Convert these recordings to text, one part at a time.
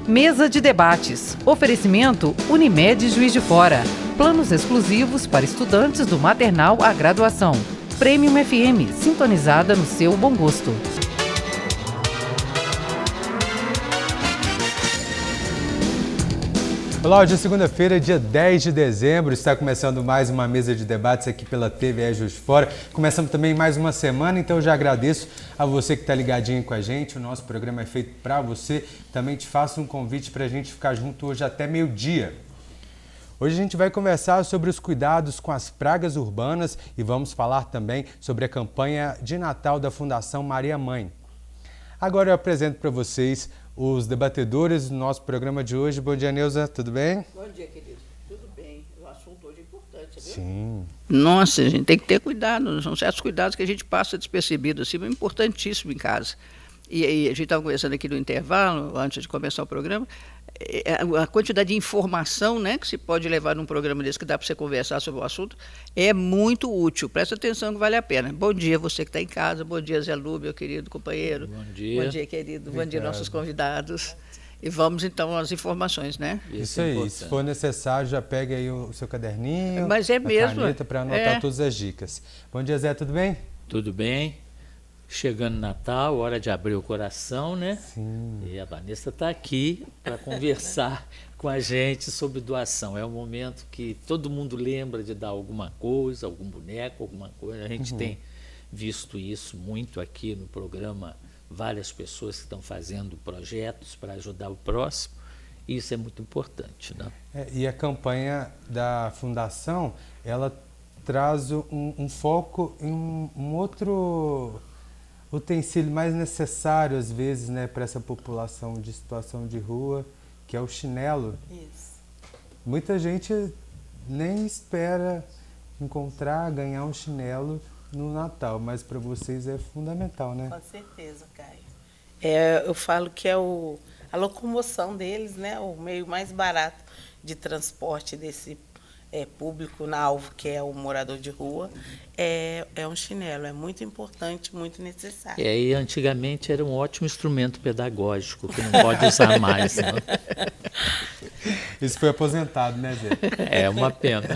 Mesa de debates. Oferecimento Unimed Juiz de Fora. Planos exclusivos para estudantes do maternal à graduação. Premium FM, sintonizada no seu bom gosto. Olá, hoje é segunda-feira, dia 10 de dezembro, está começando mais uma mesa de debates aqui pela TVE Juiz de Fora. Começamos também mais uma semana, então eu já agradeço a você que está ligadinho com a gente. O nosso programa é feito para você. Também te faço um convite para a gente ficar junto hoje até meio-dia. Hoje a gente vai conversar sobre os cuidados com as pragas urbanas e vamos falar também sobre a campanha de Natal da Fundação Maria Mãe. Agora eu apresento para vocês os debatedores do nosso programa de hoje. Bom dia, Neuza, tudo bem? Bom dia, querido. Tudo bem. O assunto hoje é importante, viu? Sim. Nossa, a gente tem que ter cuidado. São certos cuidados que a gente passa despercebido, assim, mas importantíssimo em casa. E a gente estava conversando aqui no intervalo, antes de começar o programa, a quantidade de informação, né, que se pode levar num programa desse, que dá para você conversar sobre o assunto, é muito útil. Presta atenção que vale a pena. Bom dia, você que está em casa. Bom dia, Zé Lu, meu querido companheiro. Bom dia. Bom dia, querido. Obrigado. Bom dia, nossos convidados. E vamos, então, às informações, né? Isso aí. Se for necessário, já pega aí o seu caderninho, Mas é mesmo. a caneta para anotar todas as dicas. Bom dia, Zé, tudo bem? Tudo bem? Chegando Natal, hora de abrir o coração, né? Sim. E a Vanessa está aqui para conversar com a gente sobre doação. É um momento que todo mundo lembra de dar alguma coisa, algum boneco, alguma coisa. A gente tem visto isso muito aqui no programa, várias pessoas que estão fazendo projetos para ajudar o próximo. E isso é muito importante, né? E a campanha da Fundação, ela traz um foco em um outro utensílio mais necessário, às vezes, né, para essa população de situação de rua, que é o chinelo. Isso. Muita gente nem espera encontrar, ganhar um chinelo no Natal, mas para vocês é fundamental, né? Com certeza, Caio. Eu falo que é a locomoção deles, né, o meio mais barato de transporte desse público na alvo, que é o morador de rua, é um chinelo. É muito importante, muito necessário. E antigamente era um ótimo instrumento pedagógico, que não pode usar mais, né? Isso foi aposentado, né, Zé? É uma pena.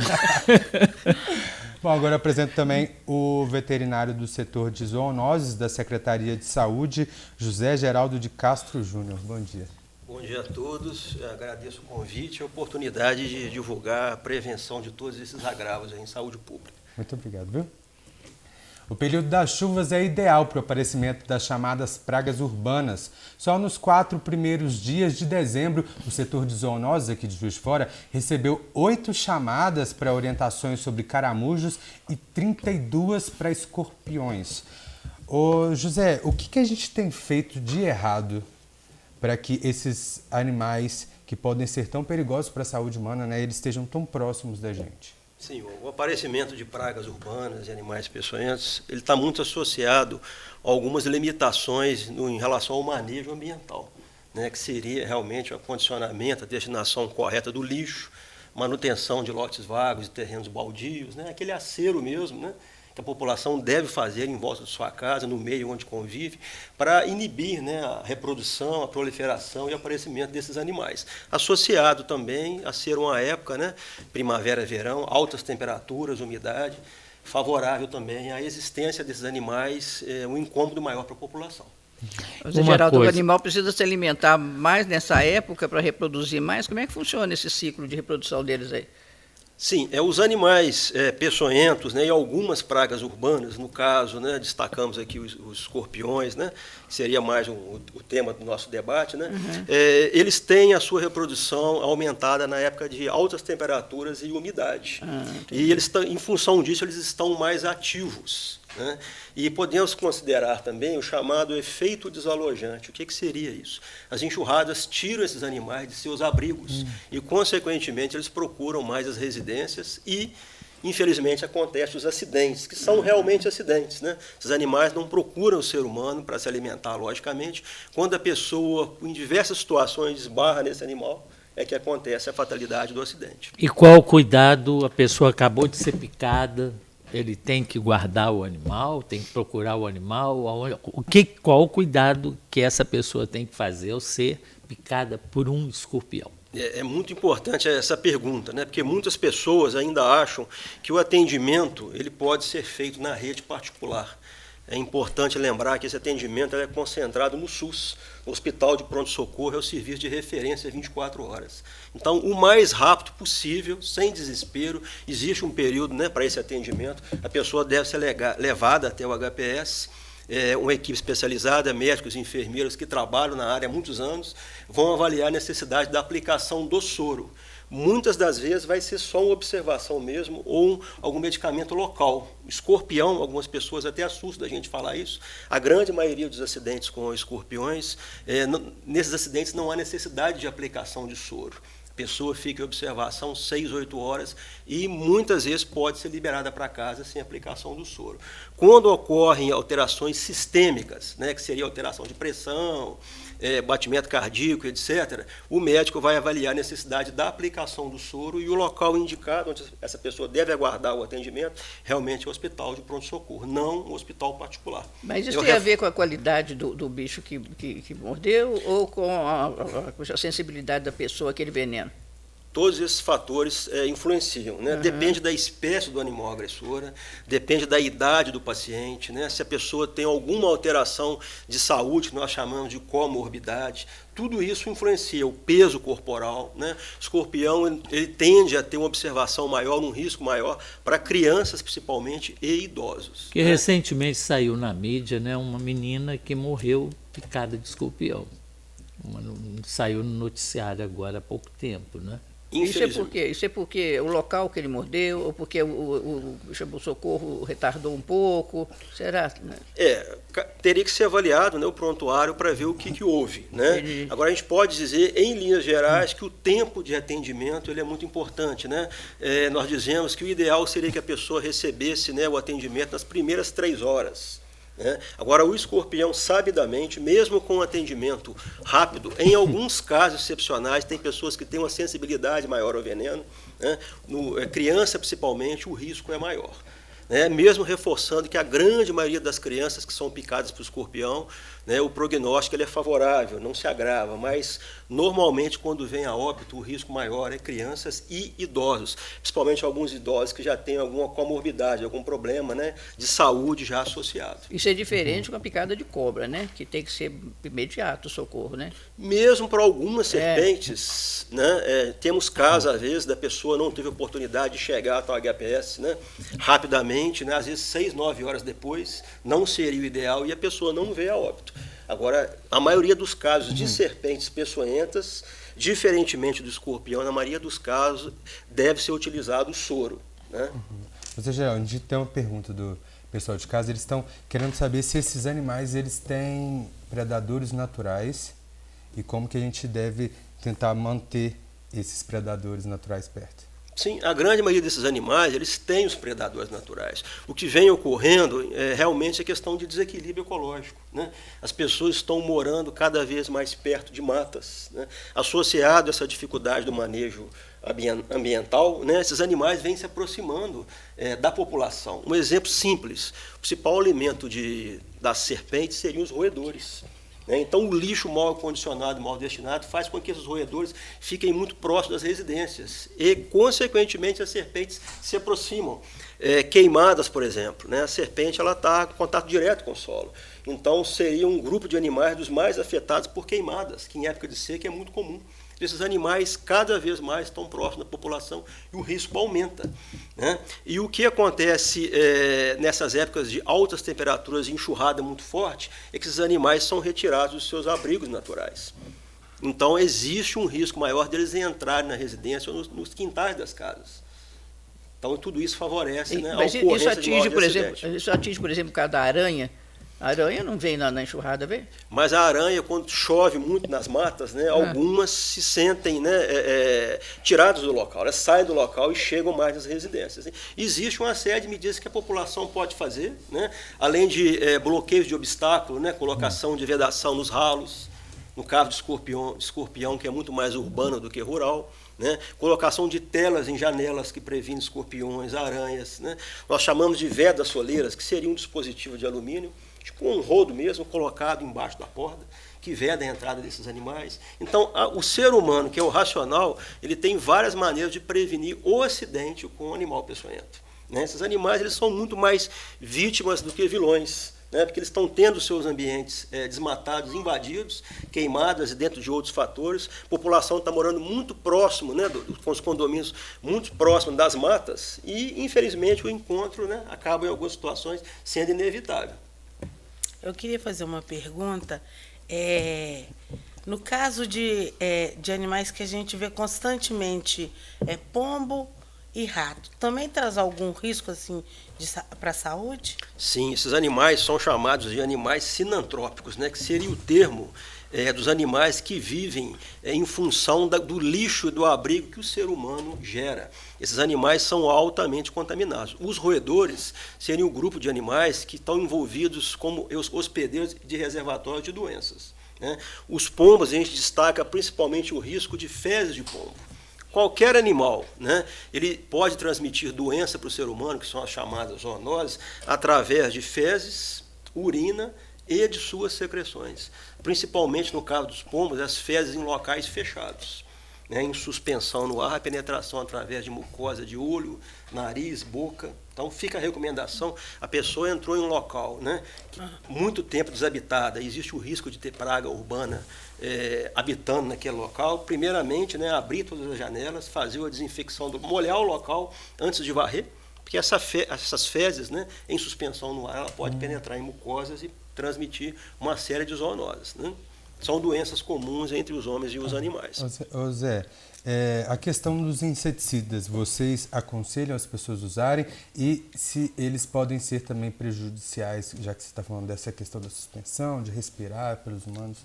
Bom, agora eu apresento também o veterinário do setor de zoonoses da Secretaria de Saúde, José Geraldo de Castro Júnior. Bom dia. Bom dia a todos, eu agradeço o convite e a oportunidade de divulgar a prevenção de todos esses agravos em saúde pública. Muito obrigado, viu? O período das chuvas é ideal para o aparecimento das chamadas pragas urbanas. Só nos 4 primeiros dias de dezembro, o setor de zoonoses aqui de Juiz de Fora recebeu 8 chamadas para orientações sobre caramujos e 32 para escorpiões. Ô, José, o que a gente tem feito de errado para que esses animais que podem ser tão perigosos para a saúde humana, né, eles estejam tão próximos da gente? Sim, o aparecimento de pragas urbanas e animais peçonhentos, ele está muito associado a algumas limitações em relação ao manejo ambiental, né, que seria realmente o acondicionamento, a destinação correta do lixo, manutenção de lotes vagos e terrenos baldios, né, aquele acero mesmo, né, que a população deve fazer em volta de sua casa, no meio onde convive, para inibir, né, a reprodução, a proliferação e o aparecimento desses animais. Associado também a ser uma época, né, primavera, verão, altas temperaturas, umidade, favorável também à existência desses animais, um incômodo maior para a população. Geraldo, o animal precisa se alimentar mais nessa época para reproduzir mais? Como é que funciona esse ciclo de reprodução deles aí? Sim, os animais peçonhentos, né, e algumas pragas urbanas, no caso, né, destacamos aqui os escorpiões, né, que seria mais o tema do nosso debate, né, eles têm a sua reprodução aumentada na época de altas temperaturas e umidade. E eles, em função disso, eles estão mais ativos, né? E podemos considerar também o chamado efeito desalojante. O que seria isso? As enxurradas tiram esses animais de seus abrigos e, consequentemente, eles procuram mais as residências e, infelizmente, acontecem os acidentes, que são realmente acidentes, né? Esses animais não procuram o ser humano para se alimentar, logicamente. Quando a pessoa, em diversas situações, esbarra nesse animal, é que acontece a fatalidade do acidente. E qual cuidado? A pessoa acabou de ser picada, ele tem que guardar o animal, tem que procurar o animal? Qual o cuidado que essa pessoa tem que fazer ao ser picada por um escorpião? É muito importante essa pergunta, né? Porque muitas pessoas ainda acham que o atendimento ele pode ser feito na rede particular. É importante lembrar que esse atendimento é concentrado no SUS, no Hospital de Pronto-Socorro, é o serviço de referência 24 horas. Então, o mais rápido possível, sem desespero, existe um período, né, para esse atendimento, a pessoa deve ser levada até o HPS, uma equipe especializada, médicos e enfermeiras que trabalham na área há muitos anos, vão avaliar a necessidade da aplicação do soro. Muitas das vezes vai ser só uma observação mesmo ou algum medicamento local. Escorpião, algumas pessoas até assustam da gente falar isso. A grande maioria dos acidentes com escorpiões, nesses acidentes não há necessidade de aplicação de soro. A pessoa fica em observação 6, 8 horas e muitas vezes pode ser liberada para casa sem aplicação do soro. Quando ocorrem alterações sistêmicas, né, que seria alteração de pressão, batimento cardíaco, etc., o médico vai avaliar a necessidade da aplicação do soro e o local indicado onde essa pessoa deve aguardar o atendimento realmente é o hospital de pronto-socorro, não o hospital particular. Mas isso tem a ver com a qualidade do bicho que mordeu ou com a sensibilidade da pessoa àquele veneno? Todos esses fatores influenciam, né? Depende da espécie do animal agressor, depende da idade do paciente, né? Se a pessoa tem alguma alteração de saúde, que nós chamamos de comorbidade, tudo isso influencia o peso corporal, né? O escorpião ele tende a ter uma observação maior, um risco maior para crianças principalmente e idosos. Que né? recentemente saiu na mídia, né, uma menina que morreu picada de escorpião. Saiu no noticiário agora há pouco tempo, né? Isso é porque o local que ele mordeu, ou porque o socorro retardou um pouco? Será? Né? Teria que ser avaliado, né, o prontuário para ver o que houve. Né? Agora, a gente pode dizer, em linhas gerais, que o tempo de atendimento ele é muito importante. Né? Nós dizemos que o ideal seria que a pessoa recebesse, né, o atendimento nas primeiras 3 horas. Né? Agora, o escorpião, sabidamente, mesmo com atendimento rápido, em alguns casos excepcionais, tem pessoas que têm uma sensibilidade maior ao veneno, né? Criança, principalmente, o risco é maior. Né? Mesmo reforçando que a grande maioria das crianças que são picadas por escorpião, né, o prognóstico ele é favorável, não se agrava, mas normalmente quando vem a óbito o risco maior é crianças e idosos, principalmente alguns idosos que já têm alguma comorbidade, algum problema, né, de saúde já associado. Isso é diferente com a picada de cobra, né, que tem que ser imediato o socorro, né? Mesmo para algumas serpentes, né, temos casos às vezes da pessoa não teve oportunidade de chegar até o HPS, né, rapidamente, né, às vezes 6, 9 horas depois, não seria o ideal e a pessoa não vê a óbito. Agora, a maioria dos casos de serpentes peçonhentas, diferentemente do escorpião, na maioria dos casos deve ser utilizado o soro. Né? Ou seja, a gente tem uma pergunta do pessoal de casa, eles estão querendo saber se esses animais eles têm predadores naturais e como que a gente deve tentar manter esses predadores naturais perto. Sim, a grande maioria desses animais, eles têm os predadores naturais. O que vem ocorrendo realmente é questão de desequilíbrio ecológico. Né? As pessoas estão morando cada vez mais perto de matas. Né? Associado a essa dificuldade do manejo ambiental, né, esses animais vêm se aproximando da população. Um exemplo simples, o principal alimento das serpentes seriam os roedores. Então, o lixo mal acondicionado, mal destinado, faz com que esses roedores fiquem muito próximos das residências e, consequentemente, as serpentes se aproximam. Queimadas, por exemplo, né? A serpente está em contato direto com o solo. Então, seria um grupo de animais dos mais afetados por queimadas, que em época de seca é muito comum. Esses animais cada vez mais estão próximos da população e o risco aumenta. Né? E o que acontece nessas épocas de altas temperaturas e enxurrada muito forte é que esses animais são retirados dos seus abrigos naturais. Então, existe um risco maior deles entrarem na residência ou nos quintais das casas. Então, tudo isso favorece, né, a ocorrência de maior acidente. Isso atinge, por exemplo, cada aranha. A aranha não vem na enxurrada, vem? Mas a aranha, quando chove muito nas matas, né, algumas se sentem, né, tiradas do local, elas saem do local e chegam mais nas residências. Né? Existe uma série de medidas que a população pode fazer, né, além de bloqueios de obstáculo, né, colocação de vedação nos ralos, no caso de escorpião, que é muito mais urbano do que rural. Né? Colocação de telas em janelas que previnem escorpiões, aranhas. Né? Nós chamamos de vedas soleiras, que seria um dispositivo de alumínio, tipo um rodo mesmo, colocado embaixo da porta, que veda a entrada desses animais. Então, o ser humano, que é o racional, ele tem várias maneiras de prevenir o acidente com o animal peçonhento. Né? Esses animais eles são muito mais vítimas do que vilões, né? Porque eles estão tendo seus ambientes desmatados, invadidos, queimadas e dentro de outros fatores. A população está morando muito próximo, né, com os condomínios muito próximos das matas e, infelizmente, o encontro, né, acaba em algumas situações sendo inevitável. Eu queria fazer uma pergunta. No caso de animais que a gente vê constantemente, pombo e rato, também traz algum risco assim para a saúde? Sim, esses animais são chamados de animais sinantrópicos, né, que seria o termo dos animais que vivem em função do lixo e do abrigo que o ser humano gera. Esses animais são altamente contaminados. Os roedores seriam um grupo de animais que estão envolvidos como hospedeiros de reservatórios de doenças, né? Os pombos, a gente destaca principalmente o risco de fezes de pombo. Qualquer animal, né, ele pode transmitir doença para o ser humano, que são as chamadas zoonoses, através de fezes, urina e de suas secreções. Principalmente no caso dos pombos, as fezes em locais fechados, né, em suspensão no ar, a penetração através de mucosa de olho, nariz, boca. Então fica a recomendação, a pessoa entrou em um local, né, muito tempo desabitada, existe o risco de ter praga urbana habitando naquele local. Primeiramente, né, abrir todas as janelas, fazer a desinfecção, molhar o local antes de varrer, porque essas fezes, né, em suspensão no ar, ela pode penetrar em mucosas e transmitir uma série de zoonoses, né? São doenças comuns entre os homens e os animais. Ô Zé, a questão dos inseticidas, vocês aconselham as pessoas a usarem e se eles podem ser também prejudiciais, já que você está falando dessa questão da suspensão, de respirar pelos humanos?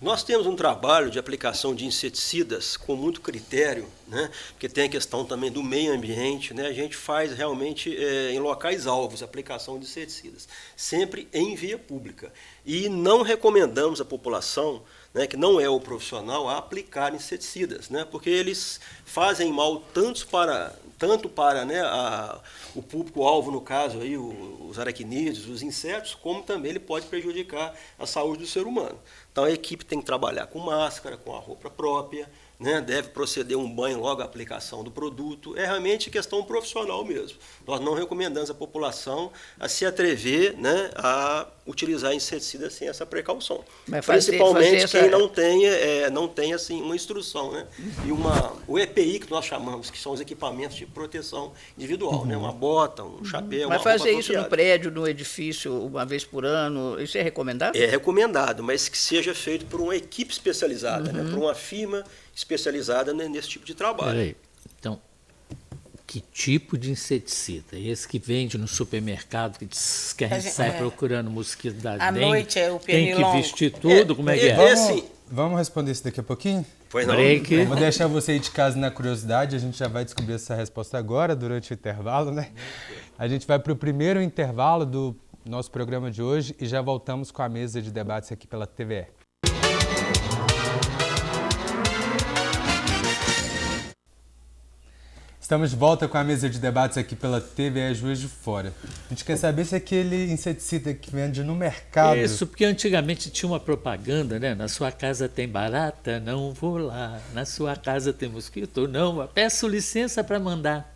Nós temos um trabalho de aplicação de inseticidas com muito critério, né? Porque tem a questão também do meio ambiente, né? A gente faz realmente em locais alvos a aplicação de inseticidas, sempre em via pública. E não recomendamos à população, né, que não é o profissional, a aplicar inseticidas, né, porque eles fazem mal tanto para né, o público-alvo, no caso, aí, os aracnídeos, os insetos, como também ele pode prejudicar a saúde do ser humano. Então a equipe tem que trabalhar com máscara, com a roupa própria, né, deve proceder um banho logo à aplicação do produto. É realmente questão profissional mesmo. Nós não recomendamos à população a se atrever, né, a utilizar inseticida sem essa precaução. Principalmente quem não tem assim, uma instrução, né, e o EPI que nós chamamos, que são os equipamentos de proteção individual, né, uma bota, um chapéu, Mas uma roupa fazer isso apropriada. no prédio, no edifício, uma vez por ano, isso é recomendável? É recomendado, mas que seja feito por uma equipe especializada, né, por uma firma especializada nesse tipo de trabalho. Peraí. Então, que tipo de inseticida? Esse que vende no supermercado, que diz que a gente sai procurando mosquito da dengue? À noite é o tem que pernilongo. vestir tudo? Como é que é? Vamos responder isso daqui a pouquinho? Pois não. Break. Vou deixar você aí de casa na curiosidade, a gente já vai descobrir essa resposta agora, durante o intervalo, né? A gente vai para o primeiro intervalo do nosso programa de hoje e já voltamos com a mesa de debates aqui pela TVE. Estamos de volta com a mesa de debates aqui pela TVE Juiz de Fora. A gente quer saber se aquele inseticida que vende no mercado... Isso, porque antigamente tinha uma propaganda, né? Na sua casa tem barata, não vou lá. Na sua casa tem mosquito, não. Peço licença para mandar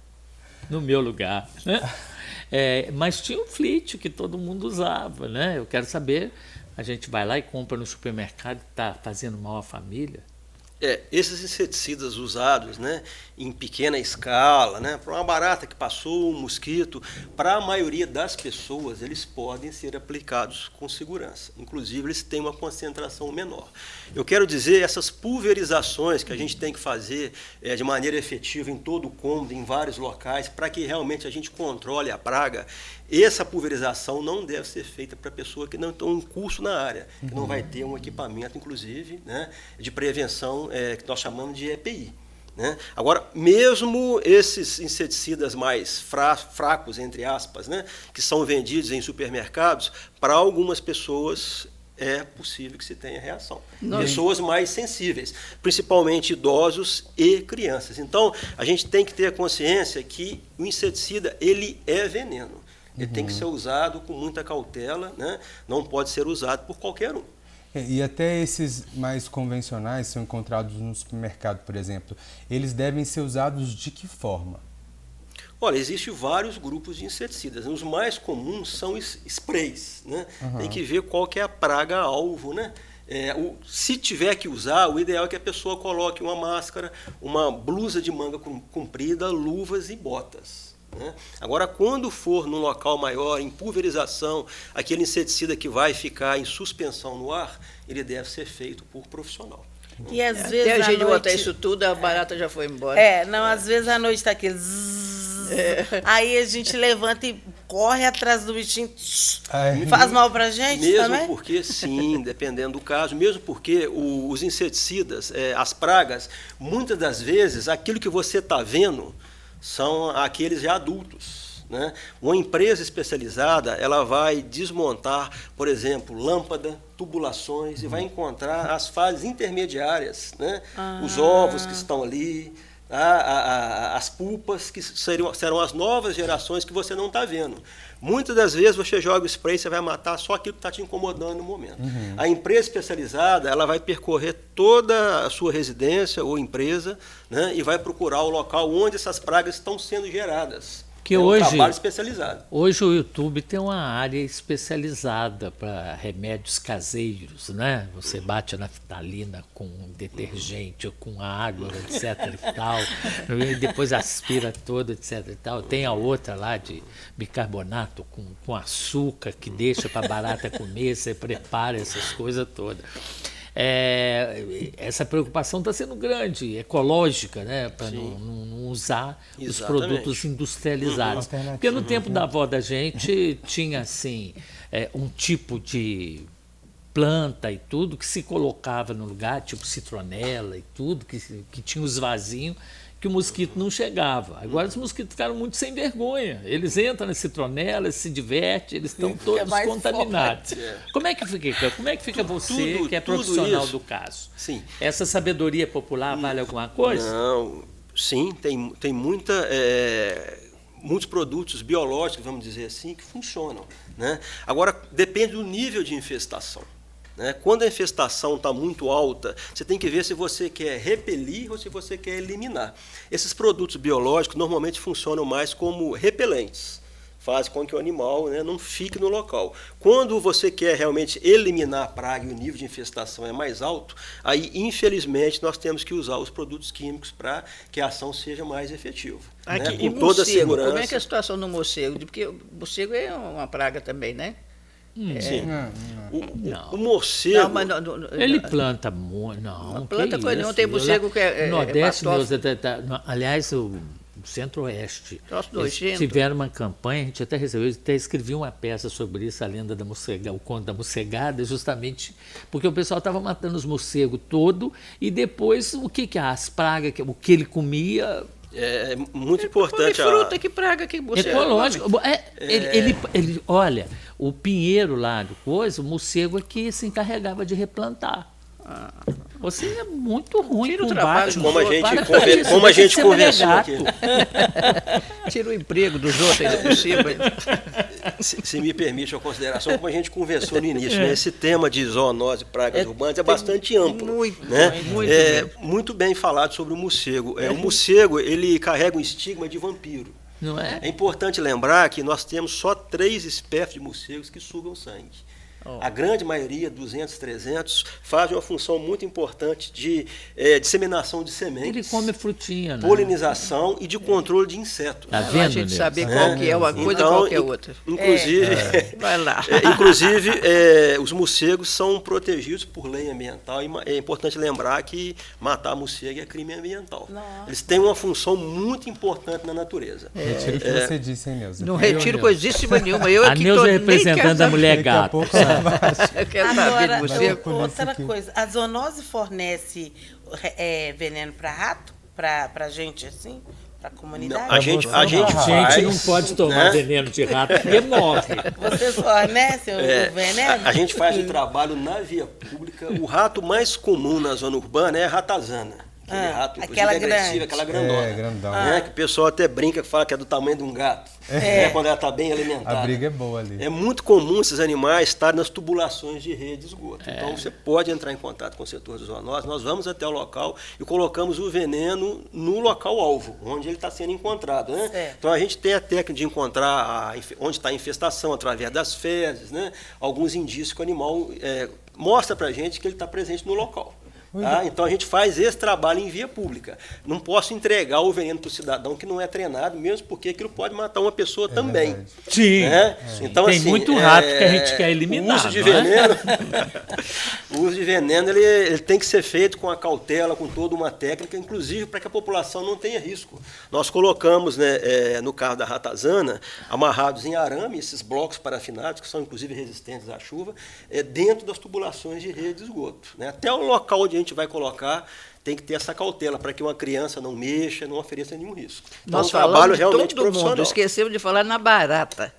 no meu lugar, né? Mas tinha um flite que todo mundo usava, né? Eu quero saber, a gente vai lá e compra no supermercado e está fazendo mal à família? Esses inseticidas usados, né, em pequena escala, né, para uma barata que passou, um mosquito, para a maioria das pessoas, eles podem ser aplicados com segurança. Inclusive, eles têm uma concentração menor. Eu quero dizer, essas pulverizações que a gente tem que fazer de maneira efetiva em todo o cômodo, em vários locais, para que realmente a gente controle a praga, essa pulverização não deve ser feita para pessoa que não tem um curso na área, que não vai ter um equipamento, inclusive, né, de prevenção, que nós chamamos de EPI. Né? Agora, mesmo esses inseticidas mais fracos, entre aspas, né, que são vendidos em supermercados, para algumas pessoas é possível que se tenha reação. Pessoas mais sensíveis, principalmente idosos e crianças. Então, a gente tem que ter a consciência que o inseticida ele é veneno. Ele tem que ser usado com muita cautela, né? Não pode ser usado por qualquer um. E até esses mais convencionais são encontrados no supermercado, por exemplo. Eles devem ser usados de que forma? Olha, existem vários grupos de inseticidas. Os mais comuns são sprays, né? Tem que ver qual que é a praga-alvo, né? Se tiver que usar, o ideal é que a pessoa coloque uma máscara, uma blusa de manga comprida, luvas e botas, né? Agora, quando for num local maior, em pulverização, aquele inseticida que vai ficar em suspensão no ar, ele deve ser feito por profissional. E às vezes Até a gente noite... botar isso tudo, a barata já foi embora. Não, às vezes à noite está aquele aí a gente levanta e corre atrás do bichinho. Faz mal pra gente mesmo também? Porque, sim, dependendo do caso, mesmo porque os inseticidas, as pragas, muitas das vezes, aquilo que você está vendo são aqueles já adultos, né? Uma empresa especializada, ela vai desmontar, por exemplo, lâmpada, tubulações, e vai encontrar as fases intermediárias, né? Os ovos que estão ali, as pulpas, que serão as novas gerações que você não está vendo. Muitas das vezes você joga o spray, você vai matar só aquilo que está te incomodando no momento. A empresa especializada, ela vai percorrer toda a sua residência ou empresa, né, e vai procurar o local onde essas pragas estão sendo geradas. Que um hoje, trabalho especializado. Hoje o YouTube tem uma área especializada para remédios caseiros, né? Você bate a naftalina com detergente ou com água, etc. e tal, e depois aspira todo, etc. e tal. Tem a outra lá de bicarbonato com açúcar que deixa para a barata comer, você prepara essas coisas todas. Essa preocupação está sendo grande, ecológica, né? Para não usar os produtos industrializados. Porque no tempo da avó da gente tinha assim, um tipo de planta e tudo que se colocava no lugar, tipo citronela e tudo, que tinha os vasinhos, que o mosquito não chegava. Agora os mosquitos ficaram muito sem vergonha. Eles entram na citronela, eles se divertem, eles estão todos contaminados. Como é que fica você, que é profissional do caso? Sim. Essa sabedoria popular vale alguma coisa? Não, sim, tem muitos produtos biológicos, vamos dizer assim, que funcionam, né? Agora, depende do nível de infestação. Quando a infestação está muito alta, você tem que ver se você quer repelir ou se você quer eliminar. Esses produtos biológicos normalmente funcionam mais como repelentes, fazem com que o animal, né, não fique no local. Quando você quer realmente eliminar a praga e o nível de infestação é mais alto, aí, infelizmente, nós temos que usar os produtos químicos para que a ação seja mais efetiva. Aqui, com toda a segurança. Como é que é a situação do morcego? Porque o morcego é uma praga também, né? Sim. O morcego... Ele planta muito. Não planta coisa, não tem morcego que é Nordeste, aliás, o Centro-Oeste. Tiveram uma campanha, a gente até escrevi uma peça sobre isso, a lenda da morcegada, o conto da morcegada, justamente porque o pessoal estava matando os morcegos todo e depois as pragas, o que ele comia... É muito importante. Que fruta, que praga, que morcego. Ecológico. Olha, o pinheiro lá do coisa, o morcego é que se encarregava de replantar. Você é muito ruim. Tira o trabalho. Como a gente conversou aqui. Tira o emprego dos outros ainda por cima. Se me permite a consideração, como a gente conversou no início, né, esse tema de zoonose e pragas urbanas é bastante amplo. Muito bem falado sobre o morcego. O morcego, ele carrega um estigma de vampiro. Não é? É importante lembrar que nós temos só 3 espécies de morcegos que sugam sangue. A grande maioria, 200, 300, faz uma função muito importante de disseminação de sementes. Ele come frutinha, né? Polinização e de controle de insetos. Tá vendo, a gente saber qual que é uma coisa e qual que é outra. Inclusive, vai lá. Inclusive os morcegos são protegidos por lei ambiental e é importante lembrar que matar morcego é crime ambiental. Nossa. Eles têm uma função muito importante na natureza. Retiro o que você disse, hein, Neuza? Não retiro coisíssima nenhuma. A Neuza é representando a mulher gata. Eu quero saber de você. Outra coisa, a zoonose fornece veneno para rato? Para gente assim? Para a comunidade? Não, a gente não pode tomar veneno de rato porque morre. Vocês fornecem o veneno? A gente faz o trabalho na via pública. O rato mais comum na zona urbana é a ratazana, aquele rato, inclusive aquela agressivo, grande. aquela grandona. grandão. Né? Que o pessoal até brinca, fala que é do tamanho de um gato, né? Quando ela está bem alimentada. A briga é boa ali. É muito comum esses animais estarem nas tubulações de rede de esgoto. Então você pode entrar em contato com o setor de zoonose, nós vamos até o local e colocamos o veneno no local-alvo, onde ele está sendo encontrado. Né? Então a gente tem a técnica de encontrar onde está a infestação através das fezes, né? Alguns indícios que o animal mostra para a gente que ele está presente no local. Tá? Então a gente faz esse trabalho em via pública. Não posso entregar o veneno para o cidadão que não é treinado, mesmo porque aquilo pode matar uma pessoa também. Verdade. Sim. Né? Então, Tem assim, muito rato que a gente quer eliminar. O uso de não é? veneno, o uso de veneno ele tem que ser feito com a cautela, com toda uma técnica, inclusive para que a população não tenha risco. Nós colocamos, né, no caso da ratazana, amarrados em arame, esses blocos parafinados, que são inclusive resistentes à chuva, dentro das tubulações de rede de esgoto. Né? Até o local onde a gente vai colocar tem que ter essa cautela para que uma criança não mexa, não ofereça nenhum risco. Então, Nós um trabalho falamos de realmente todo profissional. mundo, esquecemos de falar na barata.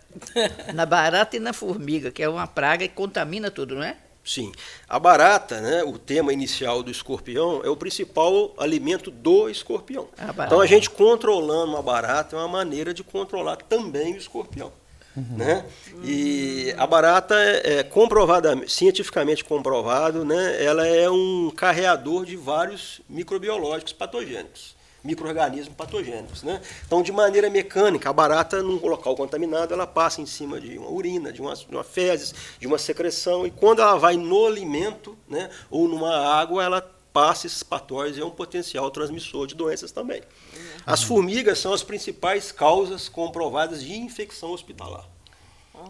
Na barata e na formiga, que é uma praga que contamina tudo, não é? Sim. A barata, né, o tema inicial do escorpião, é o principal alimento do escorpião. Então, a gente controlando uma barata é uma maneira de controlar também o escorpião. Né? E a barata cientificamente comprovado, né, ela é um carreador de vários microbiológicos patogênicos, micro-organismos patogênicos. Né? Então, de maneira mecânica, a barata, num local contaminado, ela passa em cima de uma urina, de uma fezes, de uma secreção, e quando ela vai no alimento, né, ou numa água, ela passa esses patógenos e é um potencial transmissor de doenças também. As formigas são as principais causas comprovadas de infecção hospitalar.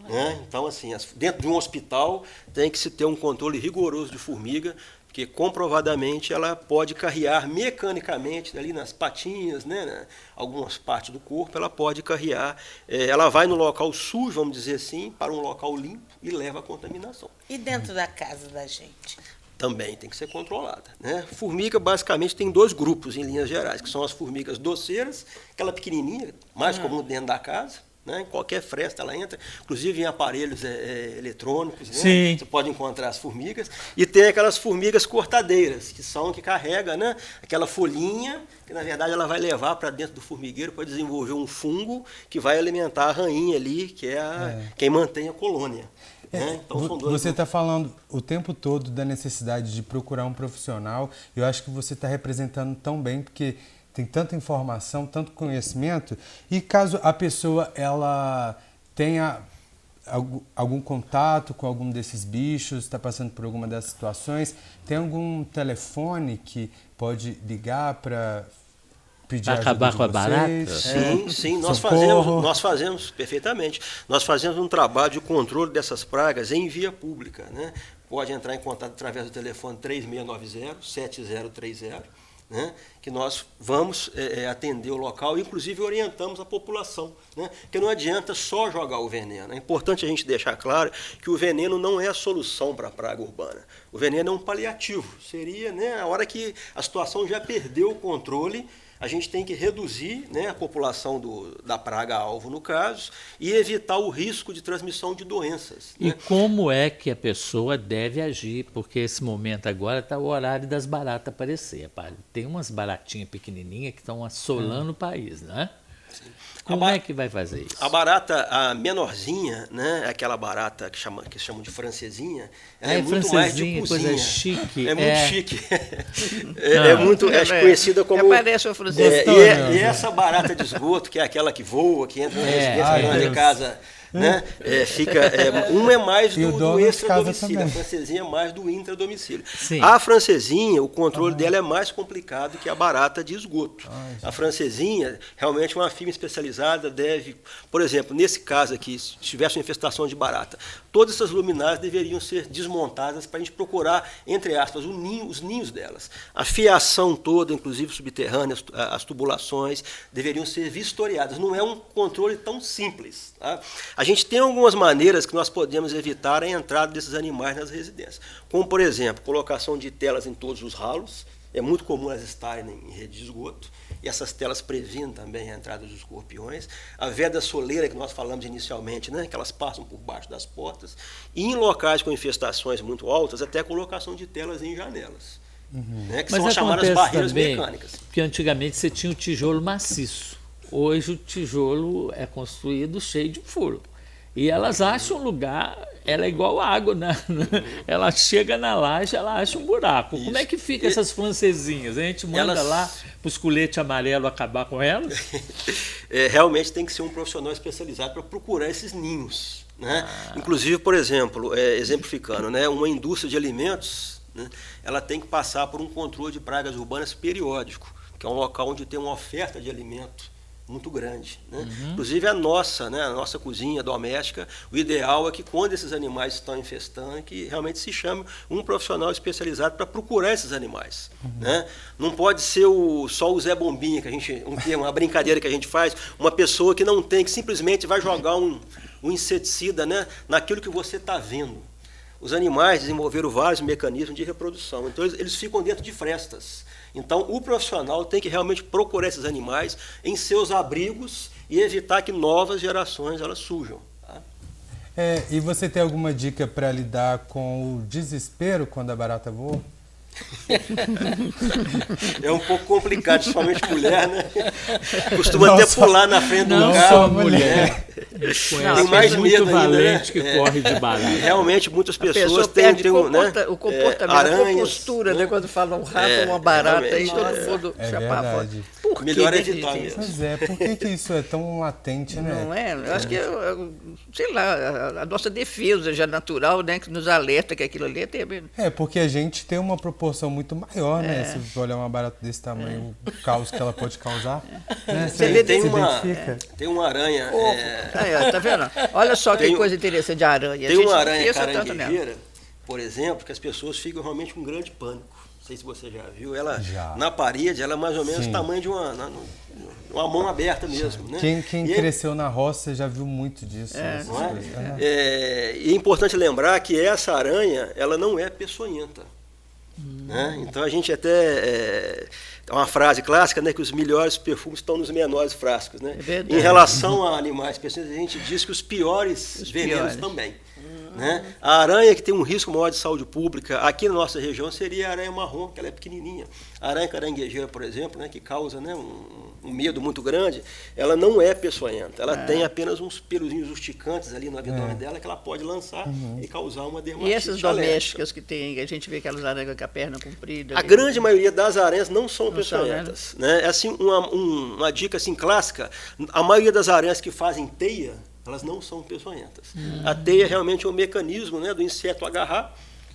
Né? Então, assim, dentro de um hospital tem que se ter um controle rigoroso de formiga, porque comprovadamente ela pode carrear mecanicamente ali nas patinhas, né, algumas partes do corpo, ela pode carrear, ela vai no local sujo, vamos dizer assim, para um local limpo e leva a contaminação. E dentro da casa da gente? Também tem que ser controlada. Né? Formiga, basicamente, tem dois grupos, em linhas gerais, que são as formigas doceiras, aquela pequenininha, mais comum dentro da casa, né? Em qualquer fresta ela entra, inclusive em aparelhos eletrônicos, né? Sim. Você pode encontrar as formigas. E tem aquelas formigas cortadeiras, que carrega, né, aquela folhinha, que na verdade ela vai levar para dentro do formigueiro para desenvolver um fungo que vai alimentar a rainha ali, que é quem mantém a colônia. Então, você está falando o tempo todo da necessidade de procurar um profissional. Eu acho que você está representando tão bem, porque tem tanta informação, tanto conhecimento. E caso a pessoa ela tenha algum contato com algum desses bichos, está passando por alguma dessas situações, tem algum telefone que pode ligar para pedir ajuda de com a barata? Sim, nós fazemos perfeitamente. Nós fazemos um trabalho de controle dessas pragas em via pública. Né? Pode entrar em contato através do telefone 3690-7030, né? Que nós vamos atender o local, inclusive orientamos a população. Né? Porque não adianta só jogar o veneno. É importante a gente deixar claro que o veneno não é a solução para a praga urbana. O veneno é um paliativo. Seria, né, a hora que a situação já perdeu o controle, a gente tem que reduzir, né, a população da praga-alvo, no caso, e evitar o risco de transmissão de doenças. E né? como é que a pessoa deve agir? Porque esse momento agora está o horário das baratas aparecer. Tem umas baratinhas pequenininhas que estão assolando o país, né? Sim. Como é que vai fazer isso? A barata, a menorzinha, né, aquela barata que chamam de francesinha, ela é muito mais de cozinha. Coisa chique. É muito chique. É muito conhecida como... Parece uma francesinha. E essa barata de esgoto, que é aquela que voa, que entra na residência de casa... Né? Uma é mais do extra-domicílio, a francesinha é mais do intra-domicílio. A francesinha, o controle dela é mais complicado que a barata de esgoto. A francesinha, realmente uma firma especializada deve, por exemplo, nesse caso aqui, se tivesse uma infestação de barata, todas essas luminárias deveriam ser desmontadas para a gente procurar, entre aspas, os ninhos delas. A fiação toda, inclusive subterrânea, as tubulações, deveriam ser vistoriadas. Não é um controle tão simples. Tá? A gente tem algumas maneiras que nós podemos evitar a entrada desses animais nas residências. Como, por exemplo, colocação de telas em todos os ralos. É muito comum elas estarem em rede de esgoto. E essas telas previnem também a entrada dos escorpiões. A veda soleira, que nós falamos inicialmente, né, que elas passam por baixo das portas. E em locais com infestações muito altas, até a colocação de telas em janelas. né, que Mas são as chamadas acontece barreiras também mecânicas. que antigamente você tinha o tijolo maciço. Hoje o tijolo é construído cheio de furo. E elas acham um lugar, ela é igual água, né? Ela chega na laje, ela acha um buraco. Como é que fica essas francesinhas? A gente manda lá para os coletes amarelos acabar com elas? Realmente tem que ser um profissional especializado para procurar esses ninhos. Né? Inclusive, por exemplo, exemplificando, né, uma indústria de alimentos, né, ela tem que passar por um controle de pragas urbanas periódico, que é um local onde tem uma oferta de alimento muito grande. Né? Inclusive a nossa cozinha doméstica, o ideal é que quando esses animais estão infestando, que realmente se chame um profissional especializado para procurar esses animais. Né? Não pode ser só o Zé Bombinha, uma brincadeira que a gente faz, uma pessoa que não tem, que simplesmente vai jogar um inseticida, né, naquilo que você está vendo. Os animais desenvolveram vários mecanismos de reprodução, então eles ficam dentro de frestas. Então, o profissional tem que realmente procurar esses animais em seus abrigos e evitar que novas gerações elas surjam. Tá? E você tem alguma dica para lidar com o desespero quando a barata voa? É um pouco complicado, principalmente mulher, né? Costuma até pular na frente do carro. Só mulher. Tem mais muito medo valente ainda, né? que corre de barata. Realmente, muitas pessoas perde têm o comportamento, aranhas, a postura, né? Quando fala um rato, uma barata, aí todo mundo chapava. Verdade. Por Melhor que evitar gente? mesmo. Pois por que isso é tão latente, né? Não é? Eu acho que, sei lá, a nossa defesa já natural, né? Que nos alerta que aquilo ali é terrível. Porque a gente tem uma proporção muito maior, né? Se você olhar uma barata desse tamanho, o caos que ela pode causar. Né? Tem uma aranha... Tá vendo? Olha só que coisa interessante de aranha. Tem uma aranha caranguejeira, por exemplo, que as pessoas ficam realmente com um grande pânico. Não sei se você já viu. Ela, na parede, ela é mais ou menos o tamanho de uma mão aberta mesmo. Né? Quem cresceu na roça já viu muito disso. E é importante lembrar que essa aranha, ela não é peçonhenta. Né? Então a gente até... É uma frase clássica, né, que os melhores perfumes estão nos menores frascos. Né? Em relação a animais peçonhentos, a gente diz que os piores venenos também. Né? A aranha que tem um risco maior de saúde pública aqui na nossa região seria a aranha marrom, que ela é pequenininha. A aranha caranguejeira, por exemplo, né, que causa, né, um medo muito grande, ela não é peçonhenta. Ela tem apenas uns peluzinhos rusticantes ali no abdômen dela que ela pode lançar e causar uma dermatite. E essas domésticas que tem, a gente vê aquelas aranhas com a perna comprida. A grande maioria das aranhas não são peçonhentas. Né? É assim, uma dica assim, clássica, a maioria das aranhas que fazem teia, elas não são peçonhentas. A teia realmente é um mecanismo, né, do inseto agarrar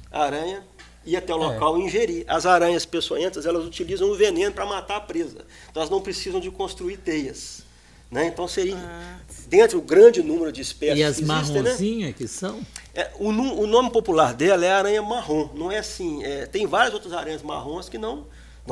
a aranha e até o local ingerir. As aranhas peçonhentas, elas utilizam o veneno para matar a presa. Então, elas não precisam de construir teias. Né? Então, seria, dentro do grande número de espécies e as que existem, marronzinhas, né, que são? O nome popular dela é aranha marrom. Não é assim. Tem várias outras aranhas marrons que não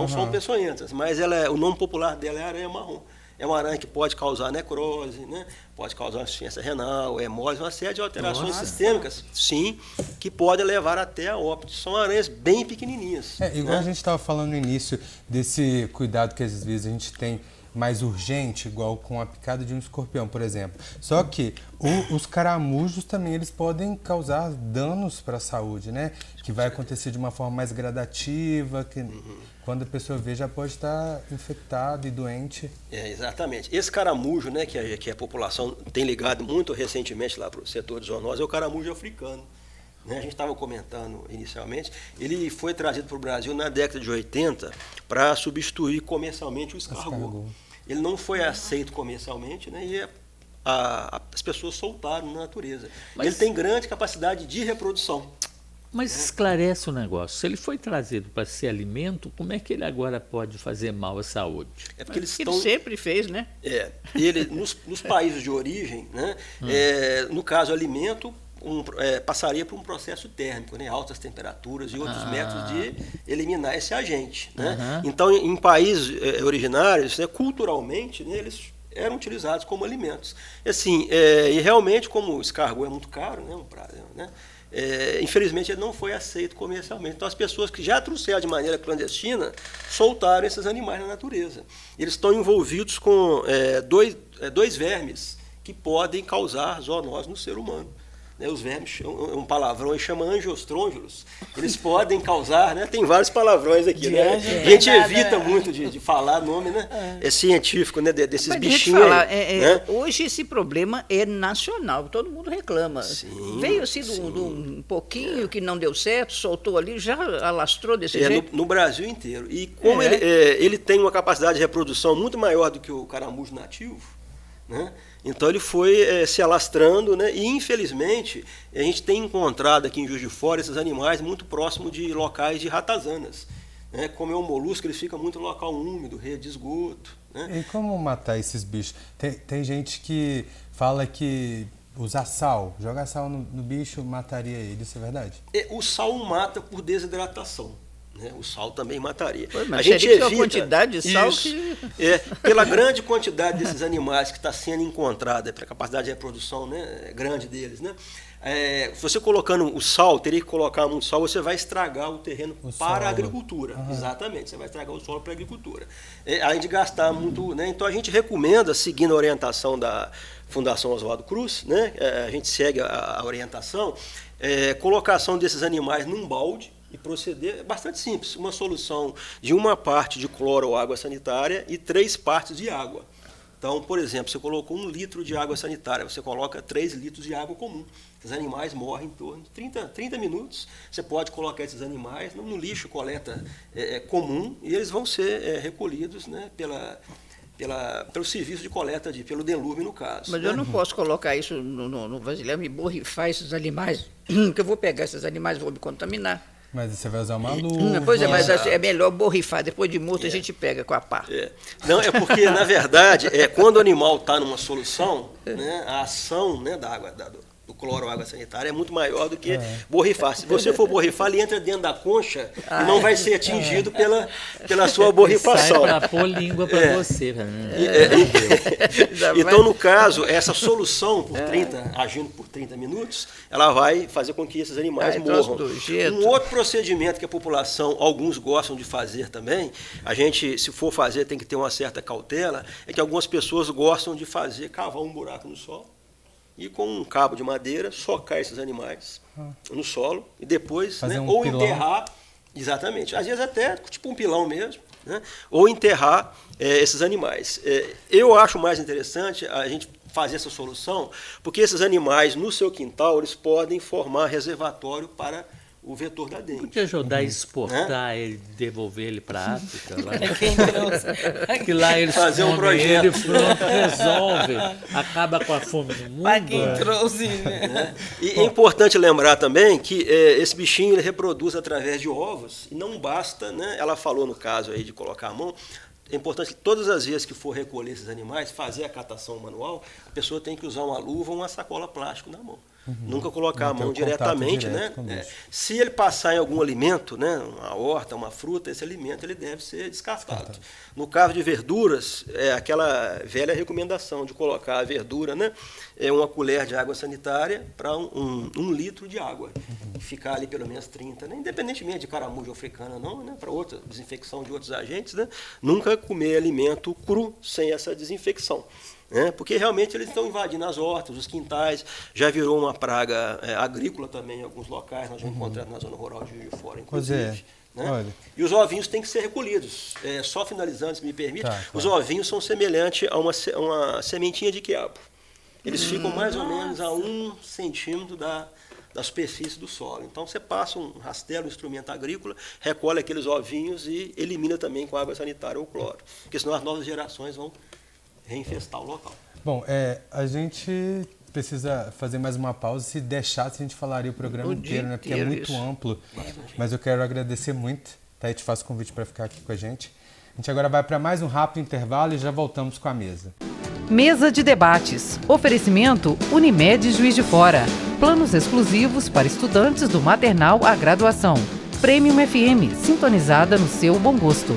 são peçonhentas, mas o nome popular dela é aranha marrom. É uma aranha que pode causar necrose, né? Pode causar insuficiência renal, hemólise, uma série de alterações sistêmicas, sim, que podem levar até a óbito. São aranhas bem pequenininhas. Igual a gente estava falando no início desse cuidado que às vezes a gente tem mais urgente, igual com a picada de um escorpião, por exemplo. Só que os caramujos também eles podem causar danos para a saúde, né? Que vai acontecer de uma forma mais gradativa, que quando a pessoa vê já pode estar infectada e doente. Exatamente. Esse caramujo, né, que a população tem ligado muito recentemente lá para o setor de zoonose, é o caramujo africano. Né? A gente estava comentando inicialmente, ele foi trazido para o Brasil na década de 80 para substituir comercialmente o escargot. Ele não foi aceito comercialmente, né, e as pessoas soltaram na natureza. Mas ele tem grande capacidade de reprodução. Mas esclarece o negócio. Se ele foi trazido para ser alimento, como é que ele agora pode fazer mal à saúde? É porque ele sempre fez, né? Ele nos países de origem, né, no caso alimento, passaria por um processo térmico, né, altas temperaturas e outros métodos de eliminar esse agente. Né? Então, em países originários, né, culturalmente, né, eles eram utilizados como alimentos. Assim, e realmente, como o escargot é muito caro, né, infelizmente ele não foi aceito comercialmente. Então as pessoas que já trouxeram de maneira clandestina soltaram esses animais na natureza. Eles estão envolvidos com dois vermes que podem causar zoonose no ser humano. né, os vermes, um palavrão aí chama angiostrôngilos, eles podem causar, né, tem vários palavrões aqui, né? A gente evita muito de falar nome, né, científico, né, desses Mas bichinhos falar, aí, né? hoje esse problema é nacional, todo mundo reclama. Sim, Veio assim de um pouquinho que não deu certo, soltou ali, já alastrou desse jeito. No Brasil inteiro. E como ele tem uma capacidade de reprodução muito maior do que o caramujo nativo, né? Então ele foi se alastrando, né? E infelizmente a gente tem encontrado aqui em Juiz de Fora esses animais muito próximos de locais de ratazanas, né? Como é um molusco, ele fica muito no local úmido, rede de esgoto, né? E como matar esses bichos? Tem gente que fala que usar sal, jogar sal no bicho mataria ele, isso é verdade? O sal mata por desidratação, né? O sal também mataria. Pô, mas a gente evita a evita quantidade de sal isso, que... pela grande quantidade desses animais que está sendo encontrada, pela capacidade de reprodução, né, grande deles, né? Você colocando o sal, teria que colocar muito sal, você vai estragar o terreno para a agricultura. Exatamente, você vai estragar o solo para a agricultura. Além de gastar muito, né? Então a gente recomenda, seguindo a orientação da Fundação Oswaldo Cruz, né? A gente segue a orientação, colocação desses animais num balde e proceder, é bastante simples, uma solução de 1 parte de cloro ou água sanitária e 3 partes de água. Então, por exemplo, você colocou 1 litro de água sanitária, você coloca 3 litros de água comum. Os animais morrem em torno de 30 minutos. Você pode colocar esses animais no lixo, coleta comum, e eles vão ser recolhidos, né, pelo serviço de coleta, pelo DELURB, no caso. Mas né? eu não posso colocar isso no vasilhame e borrifar esses animais, porque eu vou pegar esses animais e vou me contaminar. Mas você vai usar uma luva. Pois é, mas é melhor borrifar. Depois de morto a gente pega com a pá. Não, é porque, na verdade, quando o animal está numa solução, né, a ação, né, da água, do cloro ou água sanitária é muito maior do que borrifar. Se você for borrifar, ele entra dentro da concha e não vai ser atingido pela sua borrifação. Sai para pôr língua para você. Então, no caso, essa solução agindo por 30 minutos, ela vai fazer com que esses animais morram. Um outro procedimento que a população, alguns gostam de fazer também, a gente, se for fazer, tem que ter uma certa cautela, é que algumas pessoas gostam de cavar um buraco no solo e com um cabo de madeira socar esses animais no solo e depois, né, ou pilão. Enterrar, exatamente, às vezes até tipo um pilão mesmo, né, ou enterrar esses animais. Eu acho mais interessante a gente fazer essa solução, porque esses animais no seu quintal eles podem formar reservatório para o vetor da dengue. Podia ajudar a exportar ele, devolver ele para a África. Lá. Que lá eles fazer um projeto. Ele pronto, resolve. Acaba com a fome no mundo. Para quem trouxe, né? E é importante lembrar também que esse bichinho ele reproduz através de ovos, e não basta, né? Ela falou no caso aí de colocar a mão. É importante que todas as vezes que for recolher esses animais, fazer a catação manual, a pessoa tem que usar uma luva ou uma sacola plástica na mão. Nunca colocar a mão diretamente, né? Se ele passar em algum alimento, né, uma horta, uma fruta, esse alimento ele deve ser descartado. No caso de verduras, aquela velha recomendação de colocar a verdura, né, uma colher de água sanitária para um litro de água. Ficar ali pelo menos 30, né? Independentemente de caramujo africana não, né, para outra desinfecção de outros agentes, né? Nunca comer alimento cru sem essa desinfecção. Porque realmente eles estão invadindo as hortas, os quintais, já virou uma praga agrícola também em alguns locais, nós já encontramos na zona rural de Juiz de Fora, inclusive. Né? E os ovinhos têm que ser recolhidos. Só finalizando, se me permite, os ovinhos são semelhantes a uma sementinha de quiabo. Eles ficam mais ou menos a 1 centímetro da superfície do solo. Então você passa um rastelo, um instrumento agrícola, recolhe aqueles ovinhos e elimina também com água sanitária ou cloro, porque senão as novas gerações vão reinfestar o local. Bom, a gente precisa fazer mais uma pausa. Se deixasse, a gente falaria o programa inteiro, né? Porque é muito amplo. Mas eu quero agradecer muito. Tá? Eu te faço o convite para ficar aqui com a gente. A gente agora vai para mais um rápido intervalo e já voltamos com a mesa. Mesa de debates. Oferecimento Unimed Juiz de Fora. Planos exclusivos para estudantes do maternal à graduação. Premium FM, sintonizada no seu bom gosto.